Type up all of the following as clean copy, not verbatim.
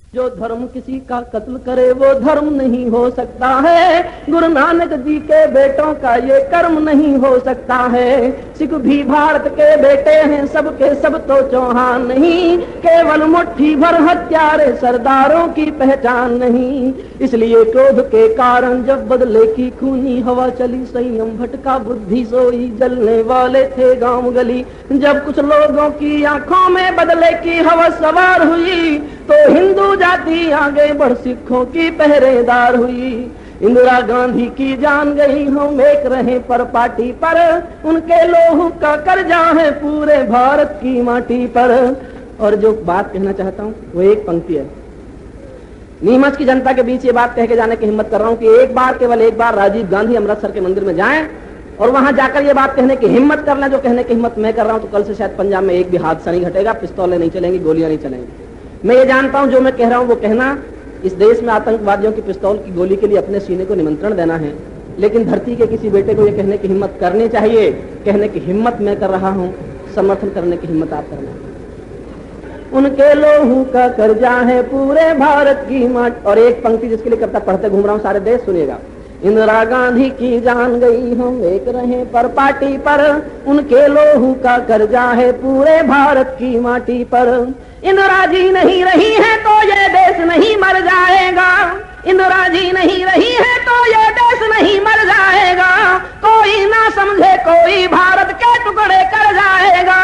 जो धर्म किसी का कत्ल करे वो धर्म नहीं हो सकता है। गुरु नानक जी के बेटों का ये कर्म नहीं हो सकता है। सिख भी भारत के बेटे हैं, सबके सब तो चौहान नहीं। केवल मुट्ठी भर हत्यारे सरदारों की पहचान नहीं। इसलिए क्रोध के कारण जब बदले की खूनी हवा चली, संयम भटका बुद्धि सोई, जलने वाले थे गांव गली। जब कुछ लोगों की आंखों में बदले की हवा सवार हुई, तो हिंदू जाति आगे बढ़ सिखों की पहरेदार हुई। इंदिरा गांधी की जान गई, हम एक रहे पर पार्टी पर। उनके लोहू का कर्जा है पूरे भारत की माटी पर। और जो बात कहना चाहता हूँ वो एक पंक्ति है। नीमच की जनता के बीच ये बात कह के जाने की हिम्मत कर रहा हूँ कि एक बार, केवल एक बार राजीव गांधी अमृतसर के मंदिर में जाएं और वहां जाकर ये बात कहने की हिम्मत कर लें जो कहने की हिम्मत मैं कर रहा हूं, तो कल से शायद पंजाब में एक भी हादसा नहीं घटेगा, पिस्तौलें नहीं चलेंगी, गोलियां नहीं चलेंगी। मैं ये जानता हूं जो मैं कह रहा हूं वो कहना। इस देश में आतंकवादियों की पिस्तौल की गोली के लिए अपने सीने को निमंत्रण देना है, लेकिन धरती के किसी बेटे को ये कहने की हिम्मत करनी चाहिए। कहने की हिम्मत मैं कर रहा हूं, समर्थन करने की हिम्मत आप करना। उनके लोहू का कर्जा है पूरे भारत की माट। और एक पंक्ति जिसके लिए कविता पढ़ते घूम रहा हूं सारे देश सुनिएगा। इंदिरा गांधी की जान गई, हम एक रहे पर पार्टी पर। उनके लोहू का कर्जा है पूरे भारत की माटी पर। इंदिरा जी नहीं रही है तो ये देश नहीं मर जाएगा। इंदिरा जी नहीं रही है तो ये देश नहीं मर जाएगा। कोई ना समझे कोई भारत के टुकड़े कर जाएगा।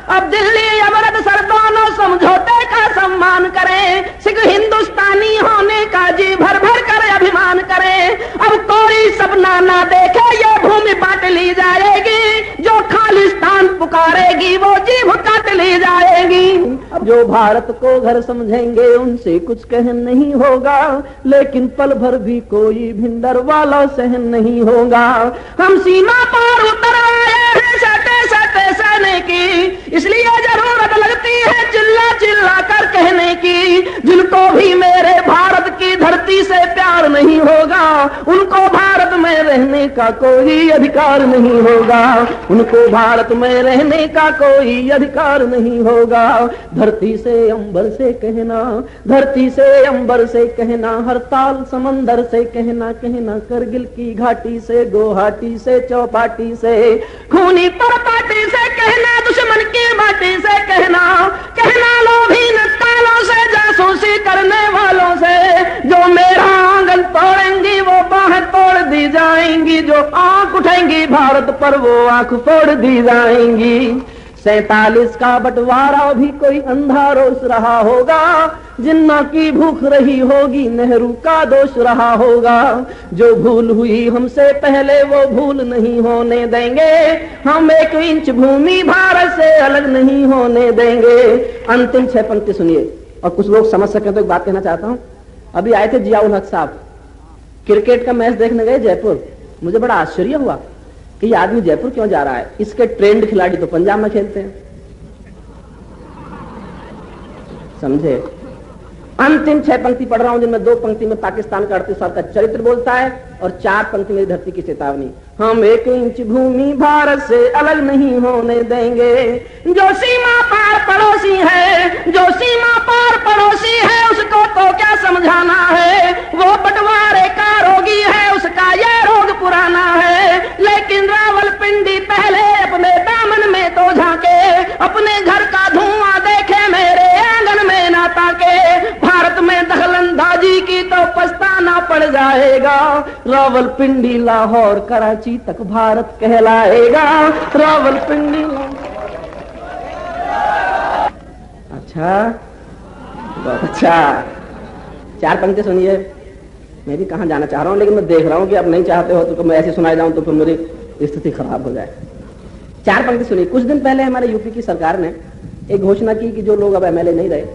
अब दिल्ली अमृतसर दोनों समझौते का सम्मान करें। सिख हिंदुस्तानी होने का जी भर भर कर अभिमान करें। अब कोई सपना ना देखे ये भूमि बांट ली जाएगी। जो खालिस्तान पुकारेगी वो जीभ काट ली जाएगी। अब जो भारत को घर समझेंगे उनसे कुछ कहन नहीं होगा, लेकिन पल भर भी कोई भिंडर वाला सहन नहीं होगा। हम सीमा पार उतर आए हैं सटे सटे सहने की, इसलिए जरूरत लगती है चिल्ला चिल्ला कर कहने की। जिनको भी मेरे भारत की धरती से प्यार नहीं होगा, उनको भारत में रहने का कोई अधिकार नहीं होगा। उनको भारत में रहने का कोई अधिकार नहीं होगा। धरती से अंबर से कहना, धरती से अंबर से कहना, हरताल समंदर से कहना, कहना करगिल की घाटी से, गुवाहाटी से, चौपाटी से, खूनी तरपाटी से कहना, दुश्मन की माटी से कहना, कहना लोभी नक्कालों से, जासूसी करने वालों से। जो मेरा आंगन तोड़ेंगी वो बाहें तोड़ दी जाएंगी। जो आंख उठाएंगी भारत पर वो आंख फोड़ दी जाएंगी। 47 का बंटवारा भी कोई अंधा रोष रहा होगा। जिन्ना की भूख रही होगी नेहरू का दोष रहा होगा। जो भूल हुई हमसे पहले वो भूल नहीं होने देंगे। हम 1 इंच भूमि भारत से अलग नहीं होने देंगे। अंतिम 6 पंक्ति सुनिए और कुछ लोग समझ सकें तो एक बात कहना चाहता हूं। अभी आए थे जियाउल हक साहब, क्रिकेट का मैच देखने गए जयपुर। मुझे बड़ा आश्चर्य हुआ कि ये आदमी जयपुर क्यों जा रहा है। इसके ट्रेंड खिलाड़ी तो पंजाब में खेलते हैं, समझे। अंतिम 6 पंक्ति पढ़ रहा हूं जिनमें 2 पंक्ति में पाकिस्तान का 38 साल का चरित्र बोलता है और 4 पंक्ति में धरती की चेतावनी। हम 1 इंच भूमि भारत से अलग नहीं होने देंगे। जो सीमा पार पड़ोसी है, जो सीमा पार पड़ोसी है, उसको तो क्या समझाना है। वो बंटवारे का रोगी है, उसका ये रोग पुराना है। लेकिन रावलपिंडी पहले अपने दामन में तो झांके, अपने घर का धुआं देखे मेरे आंगन में ना ताके। भारत में दखलंदाजी की तो पछताना पड़ जाएगा। रावलपिंडी लाहौर कराची तक भारत कहलाएगा। रावलपिंडी अच्छा 4 पंक्ति सुनिए। मैं भी कहां जाना चाह रहा हूं, लेकिन मैं देख रहा हूं कि आप नहीं चाहते हो तो मैं ऐसे सुनाई जाऊं तो फिर मेरी स्थिति खराब हो जाए। 4 पंक्ति सुनिए। कुछ दिन पहले हमारे यूपी की सरकार ने एक घोषणा की कि जो लोग अब एमएलए नहीं रहे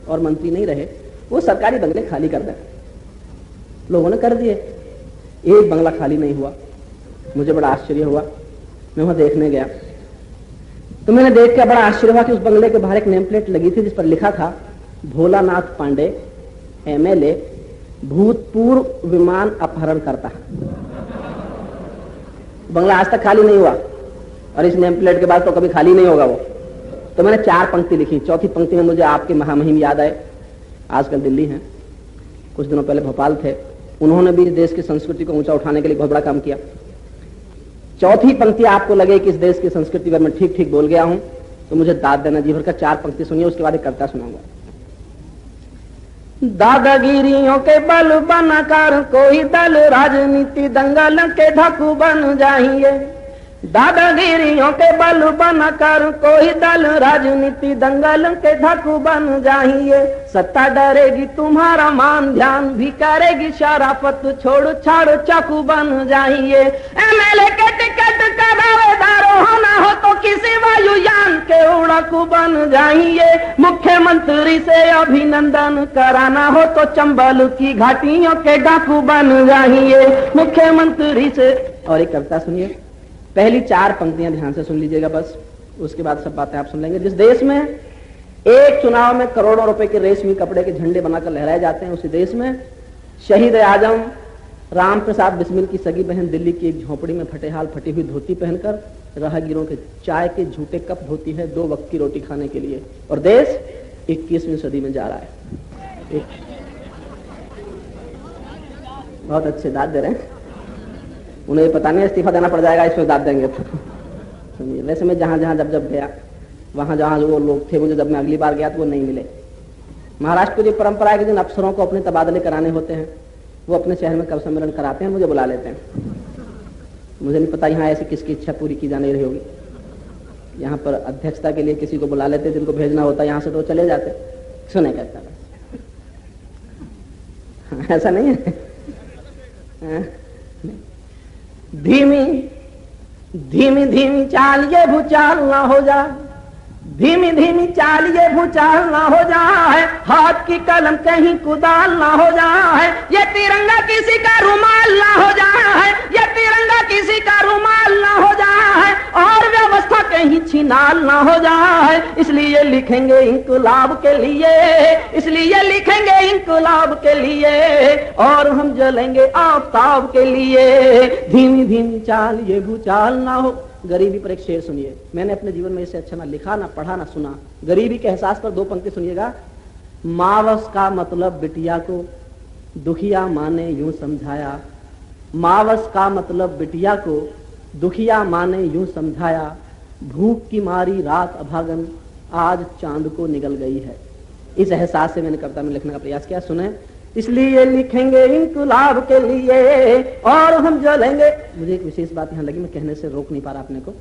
और मंत्री नहीं रहे वो सरकारी बंगले खाली कर दें। लोगों ने कर दिए, एक बंगला खाली नहीं हुआ। मुझे बड़ा आश्चर्य हुआ, मैं वहां देखने गया तो मैंने देख के बड़ा आश्चर्य हुआ कि उस बंगले के बाहर एक नेम प्लेट लगी थी जिस पर लिखा था भोलानाथ पांडे एमएलए, भूतपूर्व विमान अपहरणकर्ता। बंगला आज तक खाली नहीं हुआ और इस नेम प्लेट के बाद तो कभी खाली नहीं होगा वो। तो मैंने 4 पंक्ति लिखी। चौथी पंक्ति में मुझे आपके महामहिम याद आए आजकल दिल्ली हैं, कुछ दिनों पहले भोपाल थे। उन्होंने भी इस देश की संस्कृति को ऊंचा उठाने के लिए बहुत बड़ा काम किया। चौथी पंक्ति आपको लगे कि इस देश की संस्कृति पर मैं ठीक ठीक बोल गया हूं तो मुझे दाद देना। जी भर का 4 पंक्ति सुनिए, उसके बाद एक कविता सुनाऊंगा। दादागिरियों के बल बनाकर कोई दल राजनीति दंगल के ढाकू बन जाएंगे। दादागिरियों के बल बनाकर कोई दल राजनीति दंगल के ढाकू बन जाएंगे। सत्ता डरेगी तुम्हारा मान ध्यान भी करेगी शराफत छोड़ छाड़ चाकू बन जाएंगे। एमएलए के टिकट का दावेदार होना हो तो किसी वायुयान के उड़ाकू बन जाएंगे। मुख्यमंत्री से अभिनंदन कराना हो तो चंबल की घाटियों के डाकू बन जाएंगे। मुख्यमंत्री से। और एक कविता सुनिए, पहली 4 पंक्तियां ध्यान से सुन लीजिएगा बस, उसके बाद सब बातें आप सुन लेंगे। जिस देश में एक चुनाव में करोड़ों रुपए के रेशमी कपड़े के झंडे बनाकर लहराए जाते हैं, उसी देश में शहीद आजम राम प्रसाद बिस्मिल की सगी बहन दिल्ली की एक झोपड़ी में फटेहाल फटी हुई धोती पहनकर राहगीरों के चाय के झूठे कप धोती है 2 वक्त की रोटी खाने के लिए। और देश 21वीं सदी में जा रहा है। बहुत अच्छे दाद दे रहे हैं, उन्हें पता नहीं इस्तीफा देना पड़ जाएगा इसमें दाद देंगे तो। सुनिए, वैसे मैं जहां जहां जब गया वहां जहां जो वो लोग थे, मुझे जब मैं अगली बार गया तो वो नहीं मिले। महाराष्ट्र की परंपरा है कि जिन अफसरों को अपने तबादले कराने होते हैं वो अपने शहर में कब सम्मेलन कराते हैं, मुझे बुला लेते हैं। मुझे नहीं पता यहाँ ऐसी किसकी इच्छा पूरी की जाने रही होगी। यहाँ पर अध्यक्षता के लिए किसी को बुला लेते, जिनको भेजना होता यहाँ से तो चले जाते। सुने कहता ऐसा नहीं है। धीमी धीमी धीमी चाल ये भूचाल ना हो जाए, धीमी धीमी चाल ये भूचाल ना हो जाए, हाथ की कलम कहीं कुदाल ना हो जाए, ये तिरंगा किसी का रुमाल ना हो जाए, ये तिरंगा किसी का रुमाल ना हो जाए, और व्यवस्था कहीं छिनाल ना हो जाए। इसलिए लिखेंगे इंकलाब के लिए, इसलिए लिखेंगे इंकलाब के लिए, और हम जलेंगे आफताब के लिए। धीमी धीमी चाल ये भूचाल ना हो। गरीबी पर एक शेर सुनिए, मैंने अपने जीवन में इसे अच्छा ना लिखा ना पढ़ा ना सुना। गरीबी के एहसास पर 2 पंक्ति सुनिएगा। मावस का मतलब बिटिया को दुखिया माँ ने यूं समझाया, मावस का मतलब बिटिया को दुखिया माँ ने यूं समझाया, भूख की मारी रात अभागन आज चांद को निगल गई है। इस एहसास से मैंने कविता में लिखने का प्रयास किया। सुने, इसलिए लिखेंगे इंकलाब के लिए और हम जलेंगे। मुझे एक विशेष बात यहाँ लगी, मैं कहने से रोक नहीं पा रहा अपने को।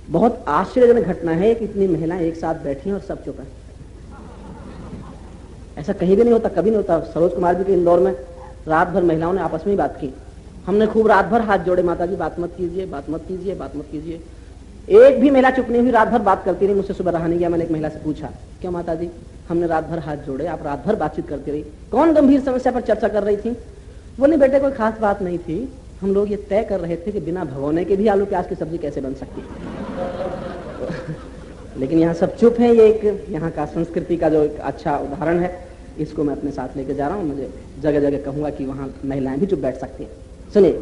बहुत आश्चर्यजनक घटना है कि इतनी महिलाएं एक साथ बैठी हैं और सब चुप हैं। ऐसा कहीं भी नहीं होता, कभी नहीं होता। सरोज कुमार जी के इंदौर में रात भर महिलाओं ने आपस में ही बात की। हमने खूब रात भर हाथ जोड़े, माता जी बात मत कीजिए, बात मत कीजिए, बात मत कीजिए। एक भी महिला चुप नहीं हुई, रात भर बात करती रही। मुझसे सुबह रहा नहीं गया, मैंने एक महिला से पूछा, क्यों माता जी? हमने रात भर हाथ जोड़े, आप रात भर बातचीत करती रही, कौन गंभीर समस्या पर चर्चा कर रही थी? बोले बेटे कोई खास बात नहीं थी, हम लोग ये तय कर रहे थे कि बिना भगोने के भी आलू प्याज की सब्जी कैसे बन सकती है। लेकिन यहाँ सब चुप हैं। ये एक यहाँ का संस्कृति का जो एक अच्छा उदाहरण है, इसको मैं अपने साथ लेके जा रहा हूँ। मुझे जगह जगह कहूंगा कि वहाँ महिलाएं भी चुप बैठ सकती हैं। सुनिए,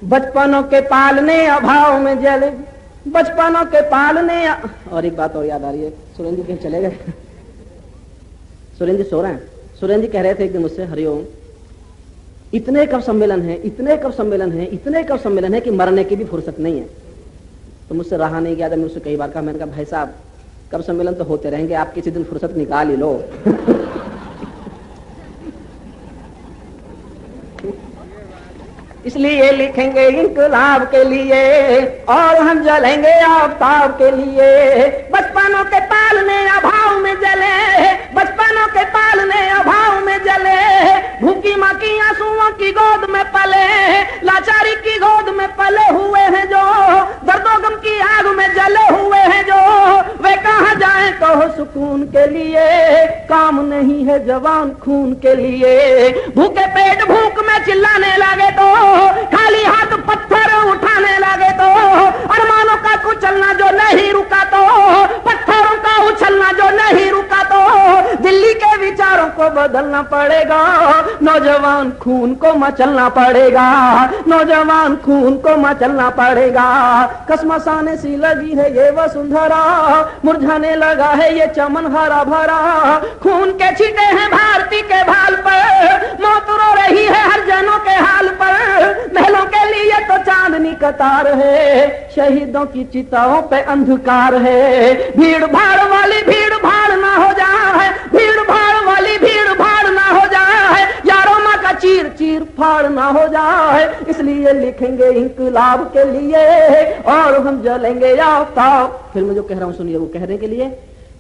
बचपनों के पालने अभाव में जले, बचपनों के पालने। और एक बात और याद आ रही है, सुरेंद्र जी कहीं चले गए? सुरेंद्र जी सो रहे हैं। सुरेंद्र जी कह रहे थे एक दिन मुझसे, हरिओम इतने कब सम्मेलन है, इतने कब सम्मेलन है, इतने कब सम्मेलन है कि मरने की भी फुर्सत नहीं है। तो मुझसे रहा नहीं गया, जब मैं उससे कई बार कहा, मैंने कहा भाई साहब कब सम्मेलन तो होते रहेंगे, आप किसी दिन फुर्सत निकाल ही लो। इसलिए लिखेंगे इंकलाब के लिए और हम जलेंगे आफताब के लिए। बचपनों के पालने अभाव में जले, बचपनों के पालने अभाव में जले, भूखी माँ की आंसुओं की गोद में पले, लाचारी की गोद में पले हुए हैं जो, दर्दों गम की आग में जले हुए हैं जो, वे कहाँ जाएं कहो सुकून के लिए, काम नहीं है जवान खून के लिए। भूखे पेट भूख में चिल्लाने लगे तो, खाली हाथ पत्थर उठाने लगे तो, अरमानों का कुचलना जो नहीं रुका तो, पत्थरों का उछलना जो नहीं रुका तो, दिल्ली के विचारों को बदलना पड़ेगा, नौजवान खून को मचलना पड़ेगा, नौजवान खून को मचलना पड़ेगा। कसमसाने सी लगी है ये वसुंधरा, मुरझाने लगा है ये चमन हरा भरा। खून के छींटे हैं भारती के भाल पर, मौत रो रही है हर जनों के हाल पर। महलों के लिए तो चांदनी कतार है, शहीदों की चिताओं पे अंधकार है। भीड़ भाड़ वाली भीड़ भाड़ ना हो जाए, भीड़ भाड़ वाली भीड़ भाड़ ना हो जाए, यारों माँ का चीर चीर फाड़ ना हो जाए। इसलिए लिखेंगे इंकलाब के लिए और हम जलेंगे आफ्ताब। फिर मैं जो कह रहा हूँ सुनिए, वो कहने के लिए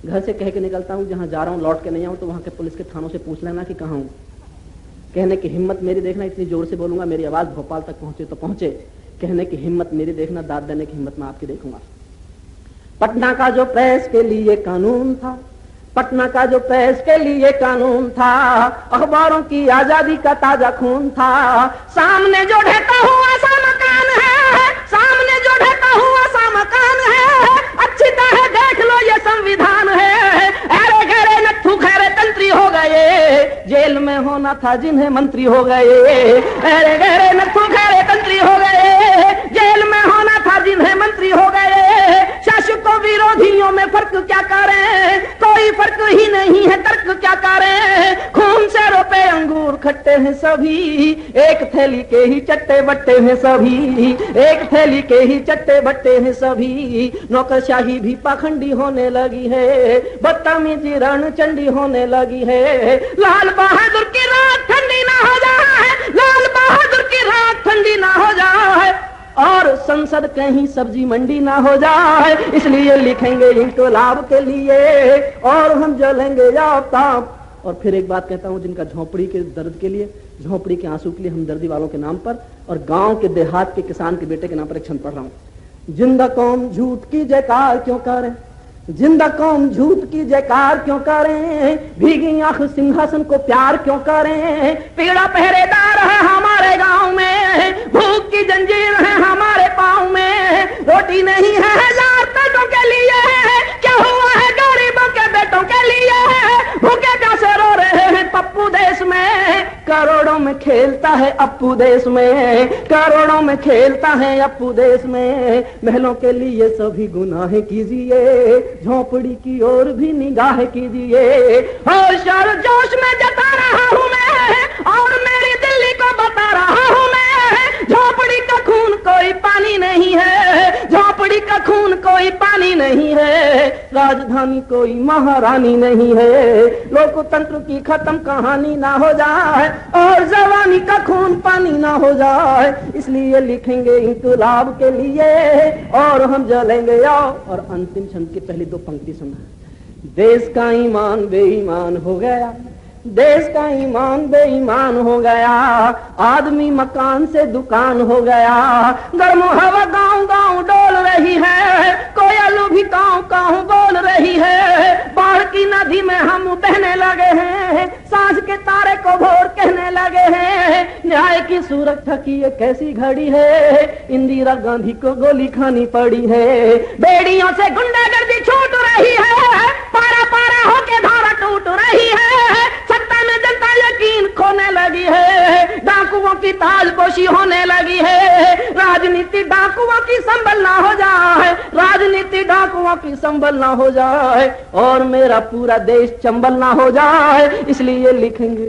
घर से कह के निकलता हूँ, जहाँ जा रहा हूँ लौट के नहीं आऊँ तो वहाँ के पुलिस के थानों से पूछ लेना कि कहाँ हूँ। कहने की हिम्मत मेरी देखना, इतनी जोर से बोलूंगा मेरी आवाज भोपाल तक पहुंचे तो पहुंचे। कहने की हिम्मत मेरी देखना, दाद देने की हिम्मत मैं आपकी देखूंगा। पटना का जो प्रेस के लिए कानून था, पटना का जो प्रेस के लिए कानून था, अखबारों की आजादी का ताजा खून था। सामने जो ढहता हुआ सा मकान है, सामने जो ढहता हुआ सा मकान है, अच्छी तरह देख लो ये संविधान है। अरे गहरे नट्ठू खैरे तंत्री हो गए, जेल में होना था जिन्हें मंत्री हो गए। अरे गहरे नट्ठू खैरे तंत्री हो गए, जेल में होना था जिन्हें मंत्री हो गए। शासकों विरोधियों में फर्क क्या करें, कोई फर्क ही नहीं है, तर्क क्या करें। खून से रोपे अंगूर खट्टे हैं सभी, एक थैली के ही चट्टे बट्टे हैं सभी, एक थैली के ही चट्टे बट्टे हैं सभी। नौकरशाही भी पाखंडी होने लगी है, बदतमीजी रण चंडी होने लगी है। लाल बहादुर की रात ठंडी ना हो जाए, लाल बहादुर की रात ठंडी ना हो जाए, और संसद कहीं सब्जी मंडी ना हो जाए। इसलिए लिखेंगे इंकलाब के लिए और हम जलेंगे आफ्ताब। और फिर एक बात कहता हूं, जिनका झोंपड़ी के दर्द के लिए, झोंपड़ी के आंसू के लिए हमदर्दी वालों के नाम पर और गांव के देहात के किसान के बेटे के नाम पर एक छंद पढ़ रहा हूं। जिंदा कौम झूठ की जयकार क्यों करे, जिंदा कौम झूठ की जयकार क्यों करें, भीगी आंख सिंहासन को प्यार क्यों करें। पीड़ा पहरेदार है हमारे गांव में, भूख की जंजीर है हमारे पांव में। रोटी नहीं है हजार पेटों के लिए, क्या हुआ है गरीबों के बेटों के लिए। भूखे प्यासे रो रहे हैं पप्पू देश में, करोड़ों में खेलता है अप्पू देश में, करोड़ों में खेलता है अप्पू देश में। महलों के लिए सभी गुनाह कीजिए, झोंपड़ी की ओर भी निगाह कीजिए। होश और जोश में जता रहा हूँ मैं और मेरी दिल्ली को बता रहा हूँ मैं, झोंपड़ी का खून कोई पानी नहीं है, झोंपड़ी का खून कोई पानी नहीं है। राजधानी कोई महारानी नहीं है, लोकतंत्र की खत्म कहानी ना हो जाए और जवानी का खून पानी ना हो जाए। इसलिए लिखेंगे इंकलाब के लिए और हम जलेंगे। और अंतिम छंद की पहली दो पंक्ति सुना। देश का ईमान बेईमान हो गया, देश का ईमान बेईमान हो गया, आदमी मकान से दुकान हो गया। गर्म हवा गांव गांव डोल रही है, कोयल भी काऊ काऊ बोल रही है। बाढ़ की नदी में हम बहने लगे हैं, सांझ के तारे को भोर कहने लगे हैं। न्याय की सुरक्षा की ये कैसी घड़ी है, इंदिरा गांधी को गोली खानी पड़ी है। बेड़ियों से गुंडागर्दी छूट रही है, पारा पारा होके धारा टूट रही है। सत्ता में जनता यकीन खोने लगी है, डाकुओं की ताजपोशी होने लगी है। राजनीति डाकुओं की संभल ना हो जाए, राजनीति डाकुओं की संभल ना हो जाए और मेरा पूरा देश चंबल ना हो जाए। इसलिए लिखेंगे।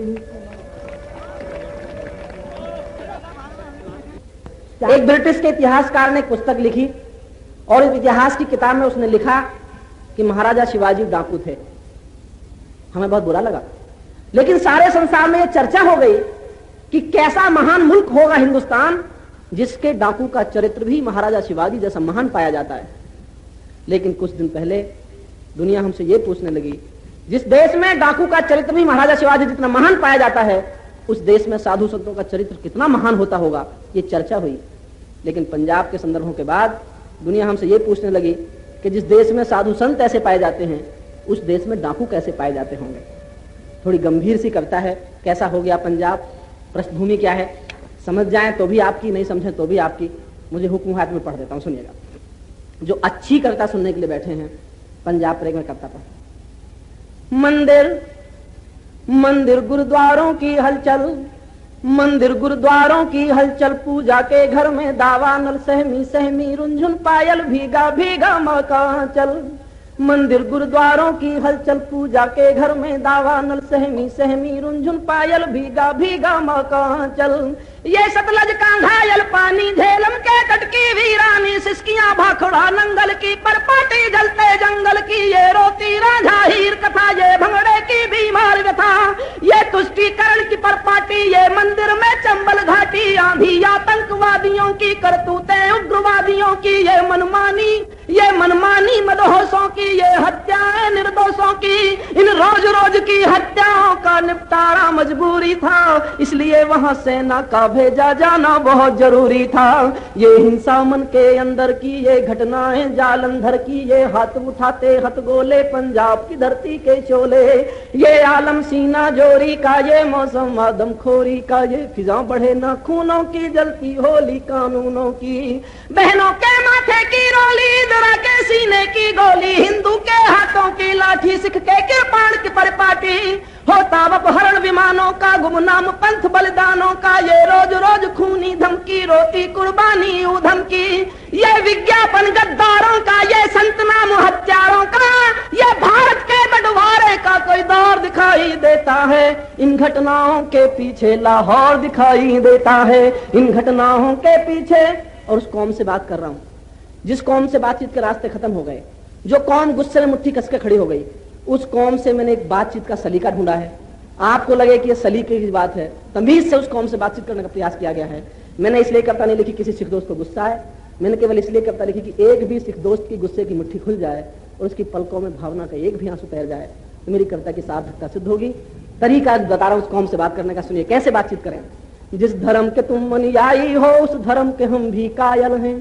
एक ब्रिटिश के इतिहासकार ने एक पुस्तक लिखी और इस इतिहास की किताब में उसने लिखा कि महाराजा शिवाजी डाकू थे। हमें बहुत बुरा लगा, लेकिन सारे संसार में यह चर्चा हो गई कि कैसा महान मुल्क होगा हिंदुस्तान जिसके डाकू का चरित्र भी महाराजा शिवाजी जैसा महान पाया जाता है। लेकिन कुछ दिन पहले दुनिया हमसे यह पूछने लगी, जिस देश में डाकू का चरित्र भी महाराजा शिवाजी जितना महान पाया जाता है, उस देश में साधु संतों का चरित्र कितना महान होता होगा। ये चर्चा हुई। लेकिन पंजाब के संदर्भों के बाद दुनिया हमसे ये पूछने लगी कि जिस देश में साधु संत ऐसे पाए जाते हैं, उस देश में डाकू कैसे पाए जाते होंगे। थोड़ी गंभीर सी कविता है, कैसा हो गया पंजाब, पृष्ठभूमि क्या है, समझ जाएं तो भी आपकी, नहीं समझें तो भी आपकी। मुझे हुक्म हाथ में पढ़ देता हूं, सुनिएगा। जो अच्छी कविता सुनने के लिए बैठे हैं, पंजाब पर एक में कविता पढ़। मंदिर मंदिर गुरुद्वारों की हलचल, मंदिर गुरुद्वारों की हलचल, पूजा के घर में दावा नल सहमी सहमी रुंझुन पायल, भीगा भीगा मौका चल। मंदिर गुरुद्वारों की हलचल, पूजा के घर में दावा नल सहमी सहमी रुंझुन पायल, भीगा भीगा मौका चल। ये सतलज का घायल पानी, झेलम के तट की वीरानी, सिसकियां भाखड़ा नंगल की, परपाटी जलते जंगल की, ये रोती राझा हीर कथा, ये भंगड़े की बीमार व्यथा, ये तुष्टीकरण की परपाटी, ये मंदिर में चंबल घाटी, आंधी आतंकवादियों की करतूतें उग्रवादियों की, ये मनमानी मदहोशों की, ये हत्याएं निर्दोषों की, इन रोज रोज की हत्याओं का निपटारा मजबूरी था, इसलिए वहां सेना का भेजा जाना बहुत जरूरी था। ये हिंसा मन के अंदर की ये घटनाएं जालंधर की, ये हाथ उठाते हथगोले पंजाब की धरती के शोले, ये आलम सीना जोरी का, ये मौसम आदमखोरी का, ये फिजा बढ़े ना खूनों की, जलती होली कानूनों की, बहनों के माथे की रोली, दरा के सीने की गोली, हिंदू के हाथों की लाठी, सिख के कृपाण की परिपाटी, होता अपहरण विमानों का, गुमनाम पंथ बलिदानों का, ये रोज रोज खूनी धमकी, रोती कुर्बानी ऊधम की, ये विज्ञापन गद्दारों का, ये संत नाम हत्यारों का, ये भारत के बंटवारे का कोई दौर दिखाई देता है। इन घटनाओं के पीछे लाहौर दिखाई देता है, इन घटनाओं के पीछे। और उस कौम से बात कर रहा हूं जिस कौम से बातचीत के रास्ते खत्म हो गए, जो कौम गुस्से में मुट्ठी कसके खड़ी हो गई, उस कौम से मैंने एक बातचीत का सलीका ढूंढा है। आपको लगे कि ये सलीके की बात है, तमीज से उस कौम से बातचीत करने का प्रयास किया गया है। मैंने इसलिए कविता नहीं लिखी किसी सिख दोस्त को गुस्सा है, मैंने केवल इसलिए कविता लिखी कि एक भी सिख दोस्त की गुस्से की मुट्ठी खुल जाए और उसकी पलकों में भावना का एक भी आंसू तैर जाए तो मेरी कविता की सार्थकता सिद्ध होगी। तरीका बता रहा हूं उस कौम से बात करने का, सुनिए कैसे बातचीत करें। जिस धर्म के तुम अनुयायी हो उस धर्म के हम भी कायल हैं,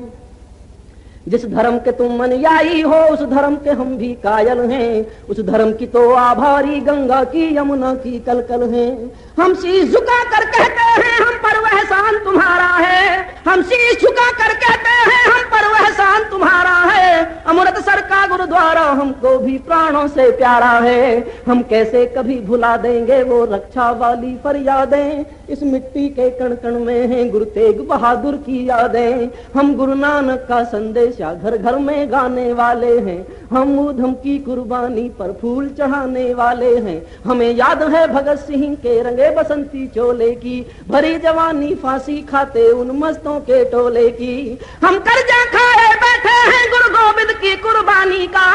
जिस धर्म के तुम अनुयायी हो उस धर्म के हम भी कायल हैं, उस धर्म की तो आभारी गंगा की यमुना की कलकल हैं। हम शीश झुका कर कहते हैं हम पर वह एहसान तुम्हारा है, हम शीश झुका कर कहते हैं हम पर वह एहसान तुम्हारा है, अमृतसर का गुरुद्वारा हमको भी प्राणों से प्यारा है। हम कैसे कभी भुला देंगे वो रक्षा वाली फरियादें, इस मिट्टी के कण कण में हैं गुरु तेग बहादुर की यादें। हम गुरु नानक का संदेश घर घर में गाने वाले हैं, हम ऊधम की कुर्बानी पर फूल चढ़ाने वाले हैं। हमें याद है भगत सिंह के रंगे बसंती चोले की, भरी जवानी फांसी खाते उन मस्तों के टोले की। हम कर्जा खाए बैठे हैं गुरु गोविंद की कुर्बानी का,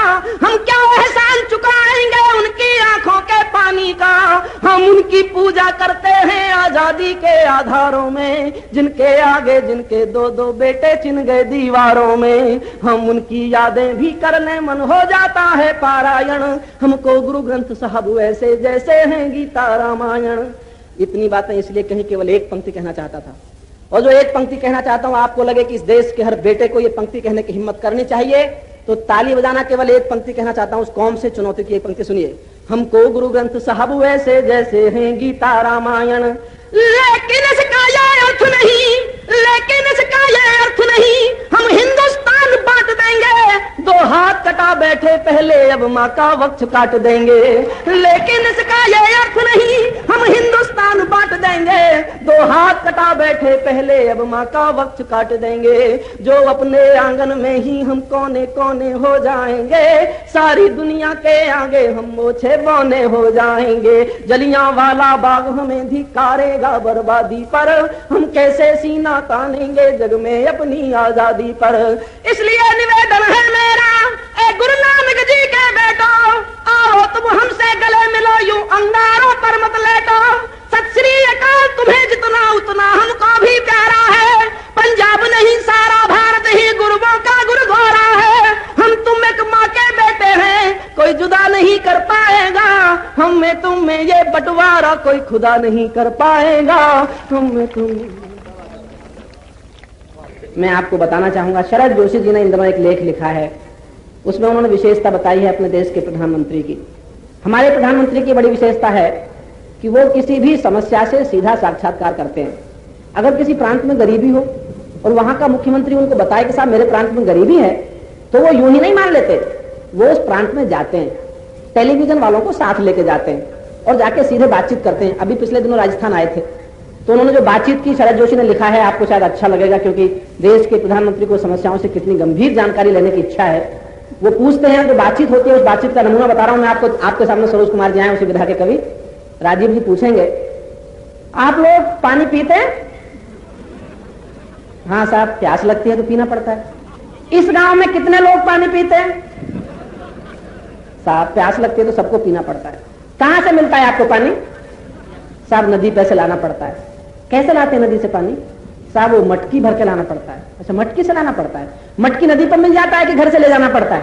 हम क्या एहसान चुकाएंगे उनकी आंखों के पानी का। हम उनकी पूजा करते हैं आजादी के आधारों में, जिनके आगे जिनके दो दो बेटे चिन गए दीवारों में। हम उनकी यादें भी करने मन हो जाता है पारायण, हमको गुरु ग्रंथ साहब वैसे जैसे हैं गीता रामायण। इतनी बातें इसलिए कहीं, केवल एक पंक्ति कहना चाहता था, और जो एक पंक्ति कहना चाहता हूं आपको लगे कि इस देश के हर बेटे को ये पंक्ति कहने की हिम्मत करनी चाहिए तो ताली बजाना। केवल एक पंक्ति कहना चाहता हूं, उस कौम से चुनौती की एक पंक्ति सुनिए। हमको गुरु ग्रंथ साहब वैसे जैसे हैं गीता रामायण, लेकिन इसका ये अर्थ नहीं, लेकिन इसका ये अर्थ नहीं हम हिंदुस्तान बांट देंगे, दो हाथ कटा बैठे पहले अब माँ का वक्त काट देंगे। लेकिन इसका ये अर्थ नहीं हम हिंदुस्तान बांट देंगे, दो हाथ कटा बैठे पहले अब माँ का वक्त काट देंगे। जो अपने आंगन में ही हम कोने कोने हो जाएंगे, सारी दुनिया के आगे हम मोछे बौने हो जाएंगे। जलियांवाला बाग हमें धिक्कारेगा बर्बादी पर, हम कैसे सीना तानेंगे जग में अपनी आजादी पर। इसलिए निवेदन है मेरा ए गुरु नानक जी के बेटो, आओ तुम हमसे गले मिलो, यूं अंगारों पर मत लेटो। सत श्री अकाल, तुम्हें जितना उतना हमको भी प्यारा है। पंजाब नहीं सारा भारत ही गुरुओं का गुरुद्वारा है। हम तुम एक माँ के बेटे हैं, कोई जुदा नहीं कर पाएगा। हम में तुम में ये बंटवारा कोई खुदा नहीं कर पाएगा। हम में तुम। मैं आपको बताना चाहूंगा, शरद जोशी जी ने इन दिनों एक लेख लिखा है, उसमें उन्होंने विशेषता बताई है अपने देश के प्रधानमंत्री की। हमारे प्रधानमंत्री की बड़ी विशेषता है कि वो किसी भी समस्या से सीधा साक्षात्कार करते हैं। अगर किसी प्रांत में गरीबी हो और वहां का मुख्यमंत्री उनको बताए कि साहब मेरे प्रांत में गरीबी है, तो वो यूं ही नहीं मान लेते, वो उस प्रांत में जाते हैं, टेलीविजन वालों को साथ लेके जाते हैं और जाके सीधे बातचीत करते हैं। अभी पिछले दिनों राजस्थान आए थे तो उन्होंने जो बातचीत की, शरद जोशी ने लिखा है, आपको शायद अच्छा लगेगा क्योंकि देश के प्रधानमंत्री को समस्याओं से कितनी गंभीर जानकारी लेने की इच्छा है। वो पूछते हैं, जो बातचीत होती है उस बातचीत का नमूना बता रहा हूं मैं आपको। आपके सामने सरोज कुमार जी आए, उसी विधा के कवि राजीव जी पूछेंगे, आप लोग पानी पीते हैं? हाँ साहब, प्यास लगती है तो पीना पड़ता है। इस गांव में कितने लोग पानी पीते हैं? साहब, प्यास लगती है तो सबको पीना पड़ता है। कहां से मिलता है आपको पानी? साहब, नदी पे से लाना पड़ता है। कैसे लाते हैं नदी से पानी? साहब, वो मटकी भर के लाना पड़ता है। अच्छा, मटकी से लाना पड़ता है। मटकी नदी पर मिल जाता है कि घर से ले जाना पड़ता है?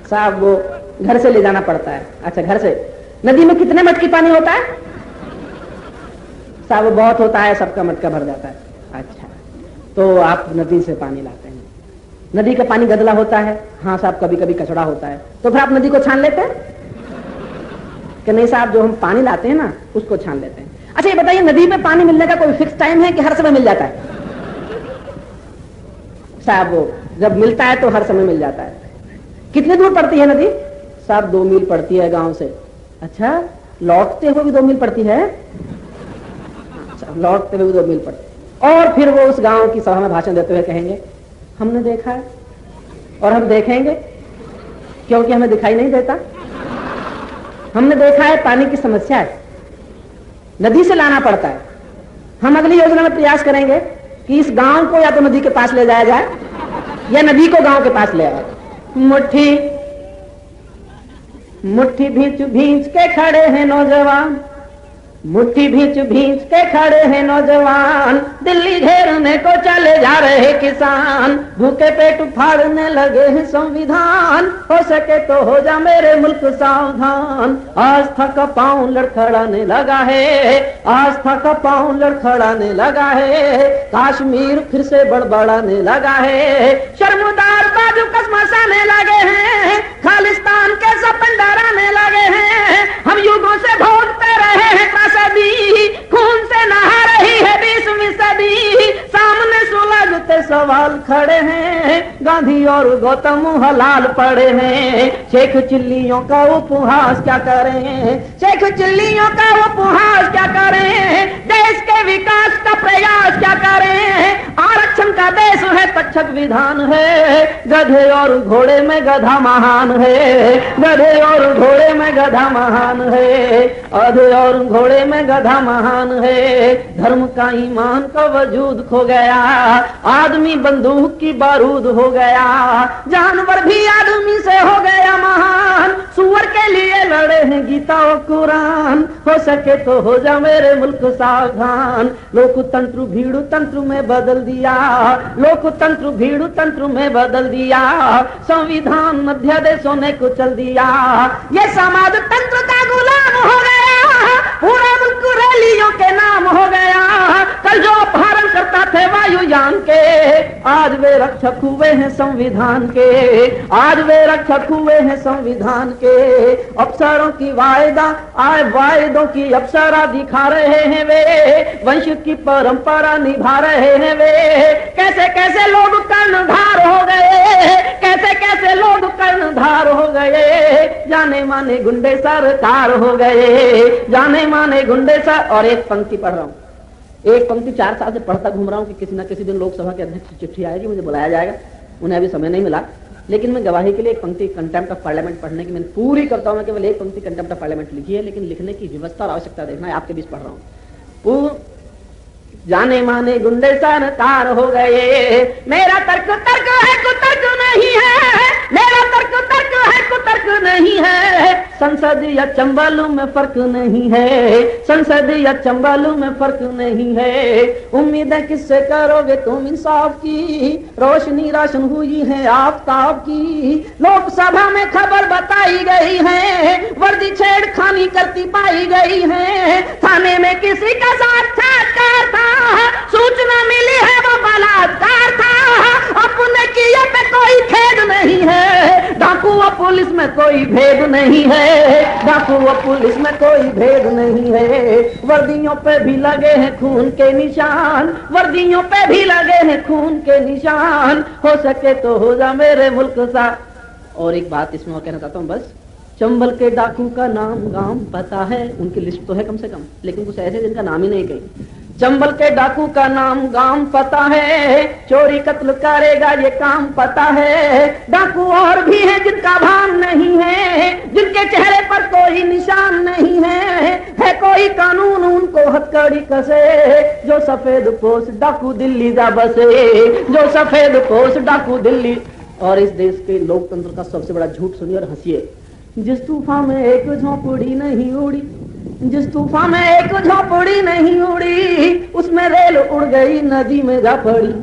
साहब, वो घर से ले जाना पड़ता है। अच्छा, घर से। नदी में कितने मटकी पानी होता है? साहब, वो बहुत होता है, सबका मटका भर जाता है। अच्छा, तो आप नदी से पानी लाते हैं। नदी का पानी गदला होता है? हाँ साहब, कभी कभी कचड़ा होता है। तो फिर आप नदी को छान लेते हैं कि नहीं? साहब, जो हम पानी लाते हैं ना उसको छान लेते हैं। अच्छा, ये बताइए, नदी में पानी मिलने का कोई फिक्स टाइम है कि हर समय मिल जाता है? साहब, वो जब मिलता है तो हर समय मिल जाता है। कितनी दूर पड़ती है नदी? साहब, 2 मील पड़ती है गांव से। अच्छा, लौटते हुए भी 2 मील पड़ती है? अच्छा, लौटते हुए भी 2 मील पड़ती है। और फिर वो उस गांव की सभा में भाषण देते हुए कहेंगे, हमने देखा है और हम देखेंगे, क्योंकि हमें दिखाई नहीं देता। हमने देखा है पानी की समस्या है, नदी से लाना पड़ता है। हम अगली योजना में प्रयास करेंगे कि इस गांव को या तो नदी के पास ले जाया जाए या नदी को गांव के पास ले आए। मुट्ठी मुट्ठी भींच भींच के खड़े हैं नौजवान, मुट्ठी भींच भींच के खड़े हैं नौजवान, दिल्ली घेरने को चले जा रहे किसान, भूखे पेट फाड़ने लगे हैं संविधान, हो सके तो हो जा मेरे मुल्क सावधान। आस्था का पांव लड़खड़ाने लगा है, आस्था का पांव लड़खड़ाने लगा है, कश्मीर फिर से बड़बड़ाने लगा है, शर्मदार बाजू कसमसाने लगे हैं, खालिस्तान के सपन डराने लगे हैं। हम युगों से भोगते रहे हैं सदी, खून से नहा रही है 20वीं सदी, सामने सुलझते सवाल खड़े हैं, गांधी और गौतम हलाल पड़े हैं। शेख चिल्लियों का उपहास क्या करें, शेख चिल्लियों का उपहास क्या करें, देश के विकास का प्रयास क्या करें, आरक्षण का देश है तक्षक विधान है, गधे और घोड़े में गधा महान है, गधे और घोड़े में गधा महान है, गधे और घोड़े में गधा महान है। धर्म का ईमान का वजूद खो गया, आदमी बंदूक की बारूद हो गया, जानवर भी आदमी से हो गया महान, सुअर के लिए लड़े हैं गीता और कुरान, हो सके तो हो जा मेरे मुल्क सावधान। लोकतंत्र भीड़ तंत्र में बदल दिया, लोकतंत्र भीड़ तंत्र में बदल दिया, संविधान मध्यादेशों ने कुचल दिया, ये समाज तंत्र का गुलाम हो गया, पूरा मुल्क रैलियों के नाम हो गया। कल जो अपहरण करता थे वायुयान के, आज वे रक्षक हुए हैं संविधान के, आज वे रक्षक हुए हैं संविधान के। अफसरों की वायदों की अप्सरा दिखा रहे हैं वे, वंश की परंपरा निभा रहे हैं वे। कैसे कैसे लोग कर्णधार हो गए, कैसे कैसे लोग कर्णधार हो गए, जाने माने गुंडे सरकार हो गए, जाने माने गुंडे सर। और एक पंक्ति पढ़ रहा हूं, एक पंक्ति 4 साल से पढ़ता घूम रहा हूं कि किसी न किसी दिन लोकसभा के अध्यक्ष की चिट्ठी आएगी, मुझे बुलाया जाएगा। उन्हें अभी समय नहीं मिला, लेकिन मैं गवाही के लिए एक पंक्ति कंटेम्प्ट ऑफ पार्लियामेंट पढ़ने की मैंने पूरी करता हूं। मैं केवल एक पंक्ति कंटेम्प्ट ऑफ पार्लियामेंट लिखी है, लेकिन लिखने की व्यवस्था और आवश्यकता देखना है, आपके बीच पढ़ रहा हूं। जाने माने गुंडे सरकार हो गए, मेरा तर्क तर्क है कुतर्क नहीं है, मेरा तर्क तर्क है कुतर्क नहीं है, संसद या चंबल में फर्क नहीं है, संसद या चंबल में फर्क नहीं है। उम्मीद है किससे करोगे तुम इंसाफ की, रोशनी रोशन हुई है आफ्ताब की, लोकसभा में खबर बताई गई है, वर्दी छेड़खानी करती पाई गई है, थाने में किसी का साक्षात्कार था, सूचना मिली है वो बलात्कार था, अपने किए पे कोई खेद नहीं है, डाकू व पुलिस में कोई भेद नहीं है, डाकू व पुलिस में कोई भेद नहीं है। वर्दियों पे भी लगे हैं खून के निशान, वर्दियों पे भी लगे हैं खून के निशान, हो सके तो हो जा मेरे मुल्क सा। और एक बात इसमें और कहना चाहता हूं बस, चंबल के डाकू का नाम गांव पता है, उनकी लिस्ट तो है कम से कम, लेकिन कुछ ऐसे जिनका नाम ही नहीं कहीं। चंबल के डाकू का नाम गांव पता है, चोरी कत्ल करेगा ये काम पता है। डाकू और भी है जिनका भान नहीं है, जिनके चेहरे पर कोई निशान नहीं है कोई कानून उनको हथकड़ी कसे। जो सफेद पोश डाकू दिल्ली जा बसे, जो सफेद पोश डाकू दिल्ली। और इस देश के लोकतंत्र का सबसे बड़ा झूठ सुनिए और हंसिए। जिस तूफान में एक झोंपड़ी नहीं उड़ी, जिस तूफान में एक झोंपड़ी नहीं उड़ी, उसमें रेल उड़ गई नदी में जा पड़ी,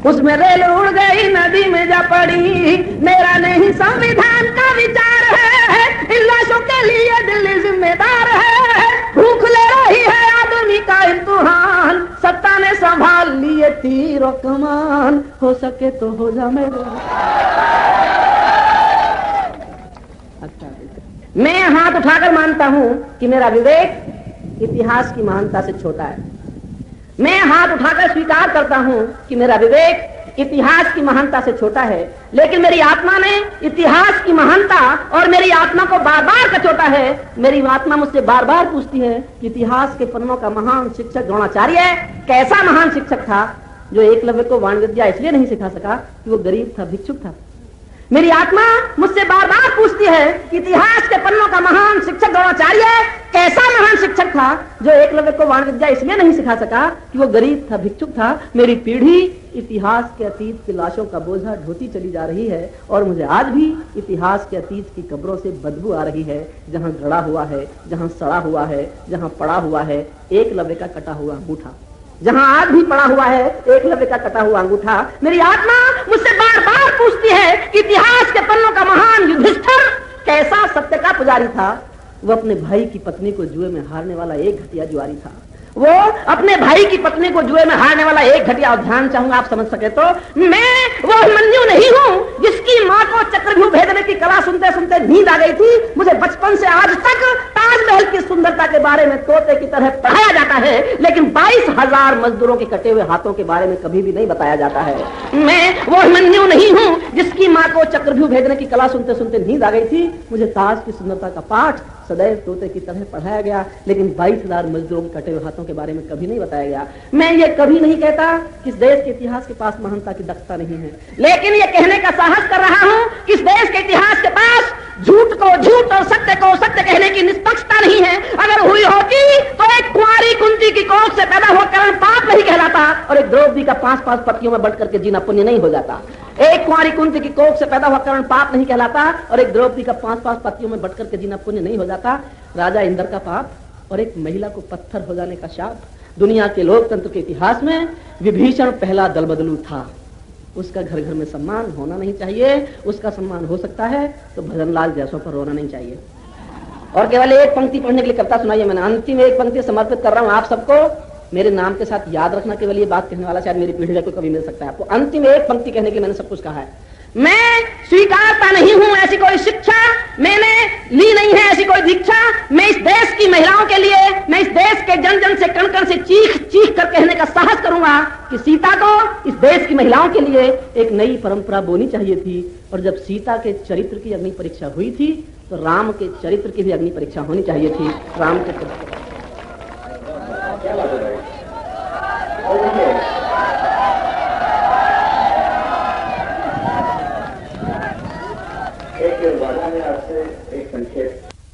उसमें रेल उड़ गई नदी में जा पड़ी। मेरा नहीं संविधान का विचार है, इन लाशों के लिए दिल्ली जिम्मेदार है। भूख ले रही है आदमी का इम्तिहान, सत्ता ने संभाल लिए तीर और कमान। हो सके तो हो जा मेरे। मैं हाथ उठाकर मानता हूं कि मेरा विवेक इतिहास की महानता से छोटा है। मैं हाथ उठाकर स्वीकार करता हूं कि मेरा विवेक इतिहास की महानता से छोटा है, लेकिन मेरी आत्मा ने इतिहास की महानता और मेरी आत्मा को बार बार कचोटा है। मेरी आत्मा मुझसे बार बार पूछती है कि इतिहास के पन्नों का महान शिक्षक द्रोणाचार्य कैसा महान शिक्षक था, जो एकलव्य को वाण विद्या इसलिए नहीं सिखा सका कि वो गरीब था, भिक्षुक था। मेरी आत्मा मुझसे बार बार पूछती है कि इतिहास के पन्नों का महान शिक्षक द्रोणाचार्य कैसा महान शिक्षक था, जो एकलव्य को वाण विद्या इसलिए नहीं सिखा सका कि वो गरीब था, भिक्षुक था। मेरी पीढ़ी इतिहास के अतीत की लाशों का बोझा ढोती चली जा रही है, और मुझे आज भी इतिहास के अतीत की कब्रों से बदबू आ रही है, जहां गड़ा हुआ है, जहां सड़ा हुआ है, जहां पड़ा हुआ है एकलव्य का कटा हुआ अंगूठा, जहां आज भी पड़ा हुआ है एकलव्य का कटा हुआ अंगूठा। मेरी आत्मा मुझसे बार बार पूछती है कि इतिहास के पन्नों का महान युधिष्ठिर कैसा सत्य का पुजारी था। वो अपने भाई की पत्नी को जुए में हारने वाला एक घटिया जुआरी था। वो अपने भाई की पत्नी को जुए में हारने वाला एक घटिया। ध्यान चाहूंगा आप समझ सके तो, मैं वो अभिमन्यु नहीं हूं जिसकी मां को चक्रव्यूह भेदने की कला सुनते सुनते नींद आ गई थी। मुझे बचपन से आज तक ताजमहल की सुंदरता के बारे में तोते की तरह पढ़ाया जाता है, लेकिन 22,000 मजदूरों के कटे हुए हाथों के बारे में कभी भी नहीं बताया जाता है। मैं वो अभिमन्यु नहीं हूं जिसकी मां को चक्रव्यूह भेदने की कला सुनते सुनते नींद आ गई थी। मुझे ताज की सुंदरता का पाठ सदैव तोते की तरह पढ़ाया गया, लेकिन 22,000 मजदूरों के कटे हुए हाथों के बारे में कभी नहीं बताया गया। मैं ये कभी नहीं कहता कि इस देश के इतिहास के पास महानता की दक्षता नहीं है, लेकिन ये कहने का साहस कर रहा हूं कि इस देश के इतिहास के पास झूठ को झूठ और सत्य को सत्य कहने की निष्पक्षता नहीं है। अगर हुई होती तो एक कुंवारी कुंती की कोख से पैदा हुआ करण पाप नहीं कहलाता, और एक द्रौपदी का 5-5 पतियों में बढ़ करके जीना पुण्य नहीं हो जाता। एक कुंवारी कुंती की कोख से पैदा हुआ करण पाप नहीं कहलाता, और एक द्रौपदी का 5-5 पतियों में बढ़ करके जीना पुण्य नहीं हो जाता। राजा इंद्र का पाप और एक महिला को पत्थर हो जाने का शाप। दुनिया के लोकतंत्र के इतिहास में विभीषण पहला दलबदलू था। उसका घर घर में सम्मान होना नहीं चाहिए। उसका सम्मान हो सकता है तो भजनलाल जैसों पर रोना नहीं चाहिए। और केवल एक पंक्ति पढ़ने के लिए कविता सुनाइए। मैंने अंतिम एक पंक्ति समर्पित कर रहा हूं आप सबको। मेरे नाम के साथ याद रखना, केवल ये बात कहने वाला शायद मेरी पीढ़ी को कभी मिल सकता है। आपको अंतिम एक पंक्ति कहने के लिए मैंने सब कुछ कहा है। मैं स्वीकारता नहीं हूं ऐसी कोई शिक्षा, मैंने ली नहीं है ऐसी कोई दीक्षा। मैं इस देश की महिलाओं के लिए, मैं इस देश के जन जन से कण कण से चीख चीख कर कहने का साहस करूंगा कि सीता को इस देश की महिलाओं के लिए एक नई परंपरा बोनी चाहिए थी। और जब सीता के चरित्र की अग्नि परीक्षा हुई थी तो राम के चरित्र की भी अग्नि परीक्षा होनी चाहिए थी। राम के